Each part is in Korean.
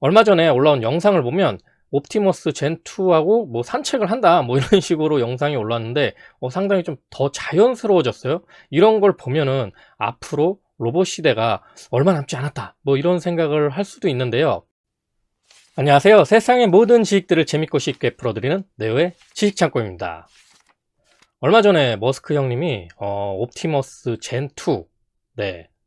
얼마 전에 올라온 영상을 보면 옵티머스 젠2하고 뭐 산책을 한다 뭐 이런 식으로 영상이 올랐는데 상당히 좀 더 자연스러워졌어요. 이런 걸 보면은 앞으로 로봇 시대가 얼마 남지 않았다 뭐 이런 생각을 할 수도 있는데요. 안녕하세요. 세상의 모든 지식들을 재밌고 쉽게 풀어드리는 네오의 지식창고입니다. 얼마 전에 머스크 형님이 옵티머스 젠2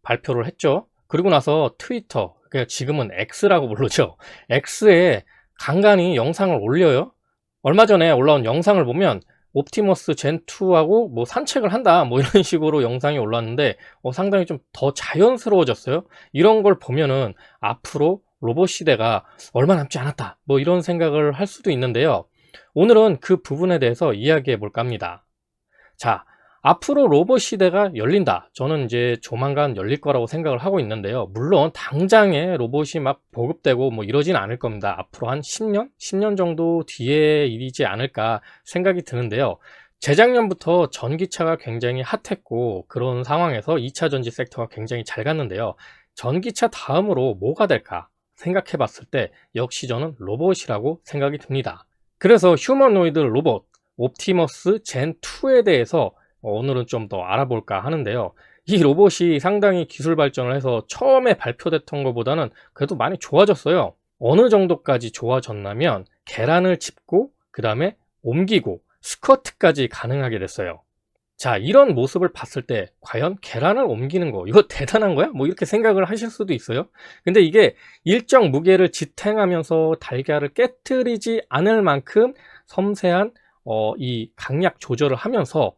발표를 했죠. 그리고 나서 트위터, 그러니까 지금은 X라고 부르죠. X에 간간히 영상을 올려요. 얼마 전에 올라온 영상을 보면 옵티머스 젠2하고 뭐 산책을 한다 뭐 이런 식으로 영상이 올랐는데 상당히 좀 더 자연스러워졌어요. 이런 걸 보면은 앞으로 로봇 시대가 얼마 남지 않았다 뭐 이런 생각을 할 수도 있는데요. 오늘은 그 부분에 대해서 이야기해 볼까 합니다. 자, 앞으로 로봇 시대가 열린다. 저는 이제 조만간 열릴 거라고 생각을 하고 있는데요. 물론 당장에 로봇이 막 보급되고 뭐 이러진 않을 겁니다. 앞으로 한 10년? 10년 정도 뒤에 일이지 않을까 생각이 드는데요. 재작년부터 전기차가 굉장히 핫했고 그런 상황에서 2차 전지 섹터가 굉장히 잘 갔는데요. 전기차 다음으로 뭐가 될까 생각해 봤을 때 역시 저는 로봇이라고 생각이 듭니다. 그래서 휴머노이드 로봇 옵티머스 젠2에 대해서 오늘은 좀 더 알아볼까 하는데요. 이 로봇이 상당히 기술 발전을 해서 처음에 발표됐던 것보다는 그래도 많이 좋아졌어요. 어느 정도까지 좋아졌냐면 계란을 짚고 그 다음에 옮기고 스쿼트까지 가능하게 됐어요. 자, 이런 모습을 봤을 때 과연 계란을 옮기는 거 이거 대단한 거야? 뭐 이렇게 생각을 하실 수도 있어요. 근데 이게 일정 무게를 지탱하면서 달걀을 깨트리지 않을 만큼 섬세한 이 강약 조절을 하면서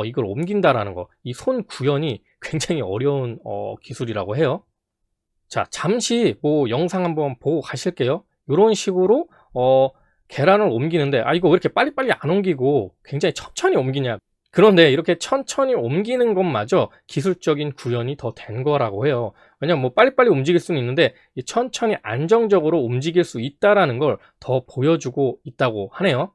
이걸 옮긴다라는 거, 이 손 구현이 굉장히 어려운 기술이라고 해요. 자, 잠시 뭐 영상 한번 보고 가실게요. 이런 식으로 계란을 옮기는데 이거 왜 이렇게 빨리빨리 안 옮기고 굉장히 천천히 옮기냐. 그런데 이렇게 천천히 옮기는 것마저 기술적인 구현이 더 된 거라고 해요. 왜냐면 뭐 빨리빨리 움직일 수는 있는데 천천히 안정적으로 움직일 수 있다라는 걸 더 보여주고 있다고 하네요.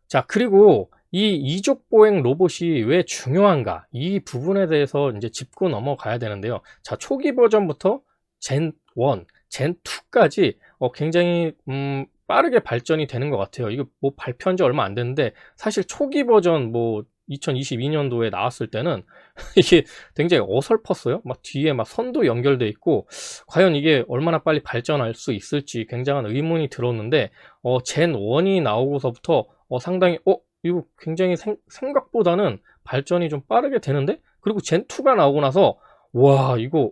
자, 그리고 이 이족 보행 로봇이 왜 중요한가? 이 부분에 대해서 이제 짚고 넘어가야 되는데요. 자, 초기 버전부터 젠 1, 젠 2까지 굉장히 빠르게 발전이 되는 것 같아요. 이거 뭐 발표한 지 얼마 안 됐는데 사실 초기 버전 뭐 2022년도에 나왔을 때는 이게 굉장히 어설펐어요. 막 뒤에 막 선도 연결돼 있고 과연 이게 얼마나 빨리 발전할 수 있을지 굉장한 의문이 들었는데 젠 1이 나오고서부터 상당히 이거 굉장히 생각보다는 발전이 좀 빠르게 되는데, 그리고 젠 2가 나오고 나서 와 이거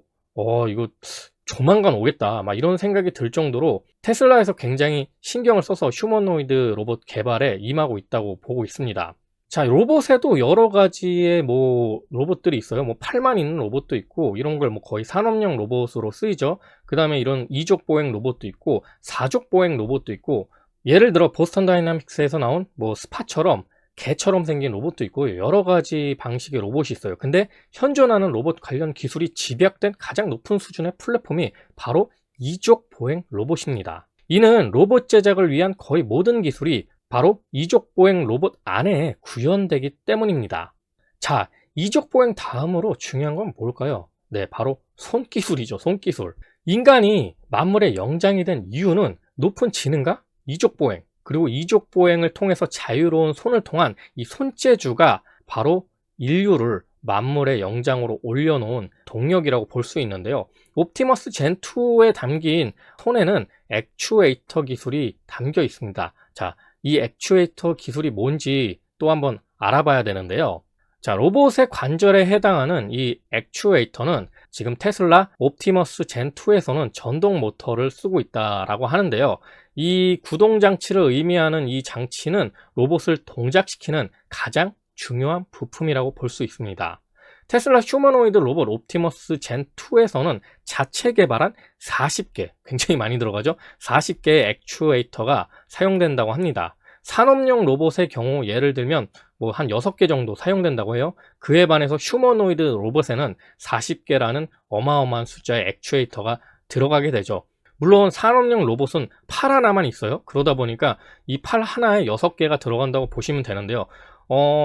조만간 오겠다 막 이런 생각이 들 정도로 테슬라에서 굉장히 신경을 써서 휴머노이드 로봇 개발에 임하고 있다고 보고 있습니다. 자, 로봇에도 여러 가지의 뭐 로봇들이 있어요. 뭐 팔만 있는 로봇도 있고 이런 걸 뭐 거의 산업용 로봇으로 쓰이죠. 그 다음에 이런 2족 보행 로봇도 있고 4족 보행 로봇도 있고, 예를 들어 보스턴 다이나믹스에서 나온 뭐 스파처럼 개처럼 생긴 로봇도 있고 여러 가지 방식의 로봇이 있어요. 근데 현존하는 로봇 관련 기술이 집약된 가장 높은 수준의 플랫폼이 바로 2족 보행 로봇입니다. 이는 로봇 제작을 위한 거의 모든 기술이 바로 2족 보행 로봇 안에 구현되기 때문입니다. 자, 2족 보행 다음으로 중요한 건 뭘까요? 네, 바로 손기술이죠. 손기술. 인간이 만물의 영장이 된 이유는 높은 지능과 2족 보행, 그리고 2족 보행을 통해서 자유로운 손을 통한 이 손재주가 바로 인류를 만물의 영장으로 올려놓은 동력이라고 볼 수 있는데요. 옵티머스 젠2에 담긴 손에는 액추에이터 기술이 담겨 있습니다. 자, 이 액추에이터 기술이 뭔지 또 한번 알아봐야 되는데요. 자, 로봇의 관절에 해당하는 이 액추에이터는 지금 테슬라 옵티머스 젠2에서는 전동 모터를 쓰고 있다라고 하는데요. 이 구동 장치를 의미하는 이 장치는 로봇을 동작시키는 가장 중요한 부품이라고 볼 수 있습니다. 테슬라 휴머노이드 로봇 옵티머스 젠2에서는 자체 개발한 40개, 굉장히 많이 들어가죠? 40개의 액추에이터가 사용된다고 합니다. 산업용 로봇의 경우 예를 들면 뭐 한 6개 정도 사용된다고 해요. 그에 반해서 휴머노이드 로봇에는 40개라는 어마어마한 숫자의 액추에이터가 들어가게 되죠. 물론 산업용 로봇은 팔 하나만 있어요. 그러다 보니까 이 팔 하나에 6개가 들어간다고 보시면 되는데요.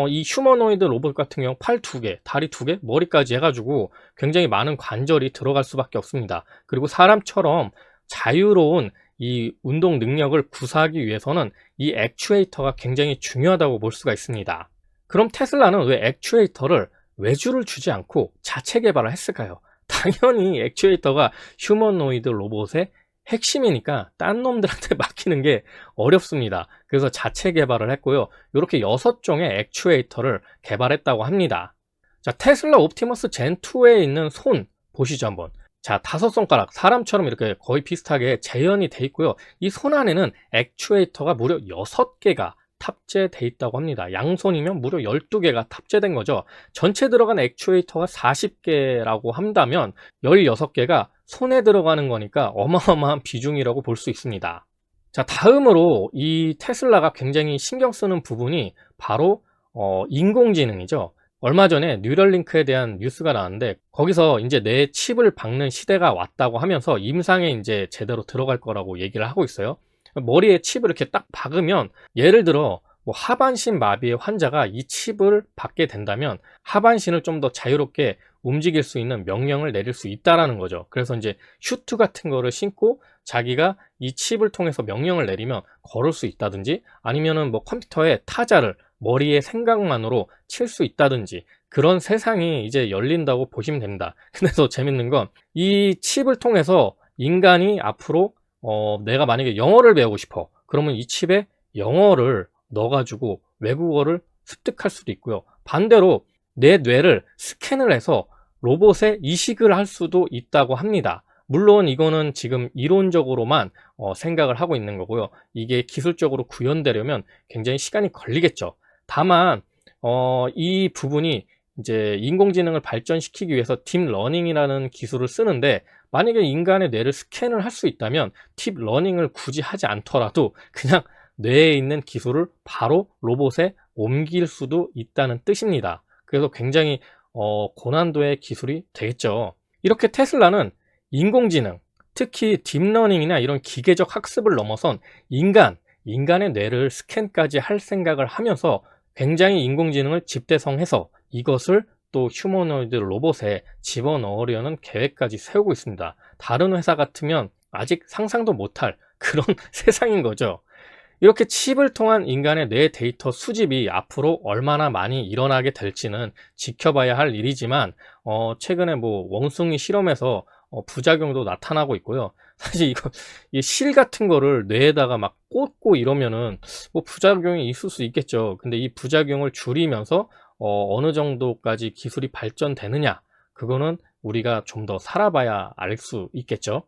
이 휴머노이드 로봇 같은 경우 팔 2개, 다리 2개, 머리까지 해가지고 굉장히 많은 관절이 들어갈 수밖에 없습니다. 그리고 사람처럼 자유로운 이 운동 능력을 구사하기 위해서는 이 액추에이터가 굉장히 중요하다고 볼 수가 있습니다. 그럼 테슬라는 왜 액추에이터를 외주를 주지 않고 자체 개발을 했을까요? 당연히 액추에이터가 휴머노이드 로봇의 핵심이니까 딴 놈들한테 맡기는 게 어렵습니다. 그래서 자체 개발을 했고요. 이렇게 6종의 액추에이터를 개발했다고 합니다. 자, 테슬라 옵티머스 젠2에 있는 손 보시죠 한번. 자, 5손가락 사람처럼 이렇게 거의 비슷하게 재현이 돼 있고요. 이 손 안에는 액추에이터가 무려 6개가 탑재돼 있다고 합니다. 양손이면 무려 12개가 탑재된 거죠. 전체 들어간 액추에이터가 40개라고 한다면 16개가 손에 들어가는 거니까 어마어마한 비중이라고 볼 수 있습니다. 자, 다음으로 이 테슬라가 굉장히 신경 쓰는 부분이 바로 인공지능이죠. 얼마 전에 뉴럴링크에 대한 뉴스가 나왔는데 거기서 이제 내 칩을 박는 시대가 왔다고 하면서 임상에 이제 제대로 들어갈 거라고 얘기를 하고 있어요. 머리에 칩을 이렇게 딱 박으면 예를 들어 뭐 하반신 마비의 환자가 이 칩을 받게 된다면 하반신을 좀 더 자유롭게 움직일 수 있는 명령을 내릴 수 있다라는 거죠. 그래서 이제 슈트 같은 거를 신고 자기가 이 칩을 통해서 명령을 내리면 걸을 수 있다든지 아니면은 뭐 컴퓨터에 타자를 머리의 생각만으로 칠 수 있다든지 그런 세상이 이제 열린다고 보시면 됩니다. 근데 더 재밌는 건 이 칩을 통해서 인간이 앞으로 내가 만약에 영어를 배우고 싶어. 그러면 이 칩에 영어를 넣어가지고 외국어를 습득할 수도 있고요. 반대로 내 뇌를 스캔을 해서 로봇에 이식을 할 수도 있다고 합니다. 물론 이거는 지금 이론적으로만 생각을 하고 있는 거고요. 이게 기술적으로 구현되려면 굉장히 시간이 걸리겠죠. 다만 이 부분이 이제 인공지능을 발전시키기 위해서 딥러닝이라는 기술을 쓰는데 만약에 인간의 뇌를 스캔을 할 수 있다면 딥러닝을 굳이 하지 않더라도 그냥 뇌에 있는 기술을 바로 로봇에 옮길 수도 있다는 뜻입니다. 그래서 굉장히 고난도의 기술이 되겠죠. 이렇게 테슬라는 인공지능, 특히 딥러닝이나 이런 기계적 학습을 넘어선 인간의 뇌를 스캔까지 할 생각을 하면서 굉장히 인공지능을 집대성해서 이것을 또 휴머노이드 로봇에 집어넣으려는 계획까지 세우고 있습니다. 다른 회사 같으면 아직 상상도 못할 그런 세상인 거죠. 이렇게 칩을 통한 인간의 뇌 데이터 수집이 앞으로 얼마나 많이 일어나게 될지는 지켜봐야 할 일이지만 최근에 뭐 원숭이 실험에서 부작용도 나타나고 있고요. 사실 이 실 같은 거를 뇌에다가 막 꽂고 이러면은 뭐 부작용이 있을 수 있겠죠. 근데 이 부작용을 줄이면서 어느 정도까지 기술이 발전되느냐, 그거는 우리가 좀 더 살아봐야 알 수 있겠죠.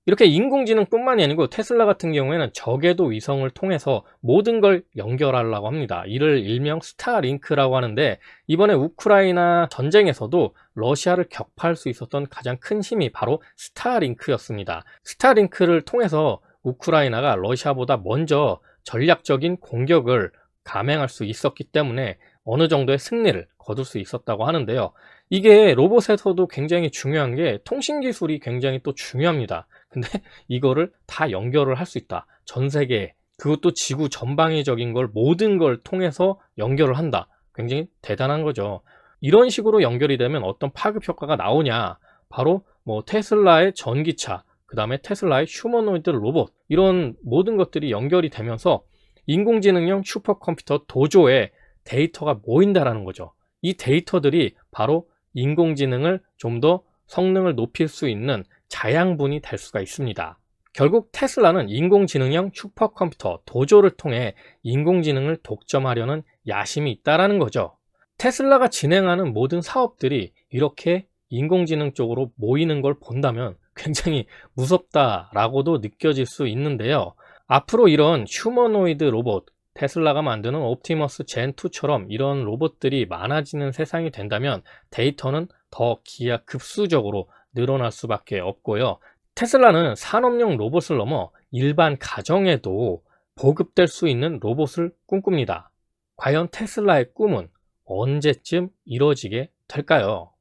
이렇게 인공지능뿐만이 아니고 테슬라 같은 경우에는 저궤도 위성을 통해서 모든 걸 연결하려고 합니다. 이를 일명 스타링크라고 하는데 이번에 우크라이나 전쟁에서도 러시아를 격파할 수 있었던 가장 큰 힘이 바로 스타링크였습니다. 스타링크를 통해서 우크라이나가 러시아보다 먼저 전략적인 공격을 감행할 수 있었기 때문에 어느 정도의 승리를 거둘 수 있었다고 하는데요. 이게 로봇에서도 굉장히 중요한 게 통신 기술이 굉장히 또 중요합니다. 근데 이거를 다 연결을 할 수 있다. 전 세계에. 그것도 지구 전방위적인 걸 모든 걸 통해서 연결을 한다. 굉장히 대단한 거죠. 이런 식으로 연결이 되면 어떤 파급 효과가 나오냐. 바로 뭐 테슬라의 전기차, 그 다음에 테슬라의 휴머노이드 로봇, 이런 모든 것들이 연결이 되면서 인공지능형 슈퍼컴퓨터 도조에 데이터가 모인다라는 거죠. 이 데이터들이 바로 인공지능을 좀 더 성능을 높일 수 있는 자양분이 될 수가 있습니다. 결국 테슬라는 인공지능형 슈퍼컴퓨터 도조를 통해 인공지능을 독점하려는 야심이 있다는 거죠. 테슬라가 진행하는 모든 사업들이 이렇게 인공지능 쪽으로 모이는 걸 본다면 굉장히 무섭다라고도 느껴질 수 있는데요. 앞으로 이런 휴머노이드 로봇, 테슬라가 만드는 옵티머스 젠2처럼 이런 로봇들이 많아지는 세상이 된다면 데이터는 더 기하급수적으로 늘어날 수밖에 없고요. 테슬라는 산업용 로봇을 넘어 일반 가정에도 보급될 수 있는 로봇을 꿈꿉니다. 과연 테슬라의 꿈은 언제쯤 이루어지게 될까요?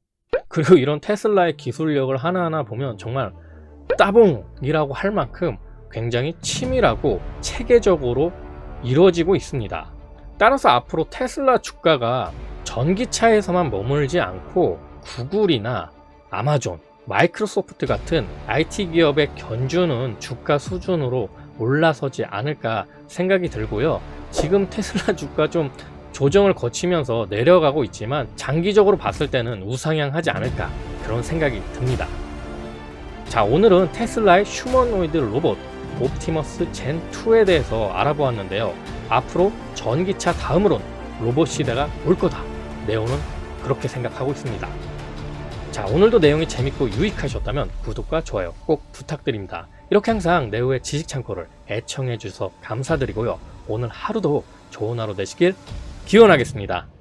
그리고 이런 테슬라의 기술력을 하나하나 보면 정말 따봉이라고 할 만큼 굉장히 치밀하고 체계적으로 이루어지고 있습니다. 따라서 앞으로 테슬라 주가가 전기차에서만 머물지 않고 구글이나 아마존, 마이크로소프트 같은 IT 기업의 견주는 주가 수준으로 올라서지 않을까 생각이 들고요. 지금 테슬라 주가 좀 조정을 거치면서 내려가고 있지만 장기적으로 봤을 때는 우상향하지 않을까 그런 생각이 듭니다. 자, 오늘은 테슬라의 휴머노이드 로봇 옵티머스 젠2에 대해서 알아보았는데요. 앞으로 전기차 다음으론 로봇 시대가 올 거다. 네오는 그렇게 생각하고 있습니다. 자, 오늘도 내용이 재밌고 유익하셨다면 구독과 좋아요 꼭 부탁드립니다. 이렇게 항상 네오의 지식 창고를 애청해 주셔서 감사드리고요. 오늘 하루도 좋은 하루 되시길 기원하겠습니다.